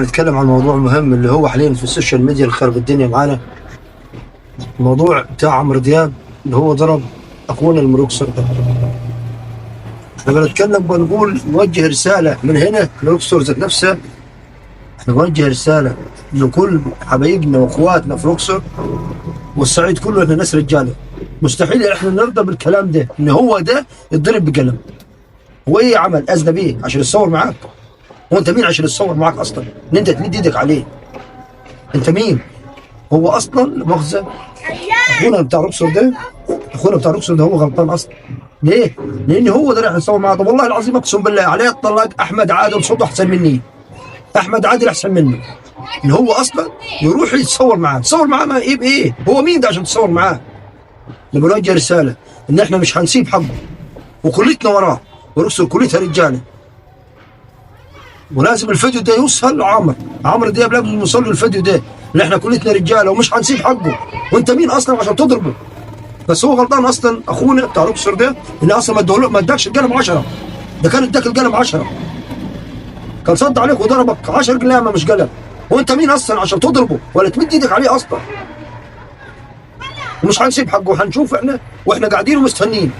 هنتكلم عن موضوع مهم اللي هو حاليا في السوشيال ميديا اللي خرب الدنيا معانا. الموضوع بتاع عمرو دياب اللي هو ضرب اخونا المروكسر ده. احنا بنتكلم بنقول نوجه رساله من هنا لروكسور ذات نفسها. احنا نوجه رساله لكل حبايبنا واخواتنا في روكسور والصعيد كله، احنا ناس رجاله. مستحيل احنا نرضى بالكلام ده ان هو ده يتضرب بقلم. هو ايه عمل اذنى بيه عشان يتصور معاك؟ هو انت مين عشان يتصور معاك اصلا؟ ان انت تمد ايدك عليه. انت مين؟ هو اصلا مؤاخذه اخونا بتاع روكسور ده، هو غلطان اصلا. ليه؟ لان هو ده رايح يتصور معاه. طب والله العظيم اقسم بالله عليه اطلق احمد عادل صوته احسن مني. احمد عادل احسن منه. ان هو اصلا يروح يتصور معاه، تصور معاه ما ايه بايه؟ هو مين ده عشان تصور معاه؟ نبغى نوجه رساله ان احنا مش هنسيب حقه وكلتنا وراه، وروكسور كلتها رجاله. ولازم الفيديو ده يوصل لعمرو دياب، لازم يوصل له الفيديو ده ان احنا كلتنا رجاله ومش هنسيب حقه. وانت مين اصلا عشان تضربه؟ بس هو غلطان اصلا اخونا بتاع روكسور ده، اللي اصلا ما اداكش القلم 10، ده كان اداك القلم 10، كان صد عليك وضربك 10 قلامه مش قلم. وانت مين اصلا عشان تضربه ولا تمد ايدك عليه اصلا؟ ومش هنسيب حقه، هنشوف احنا واحنا قاعدين ومستنيين.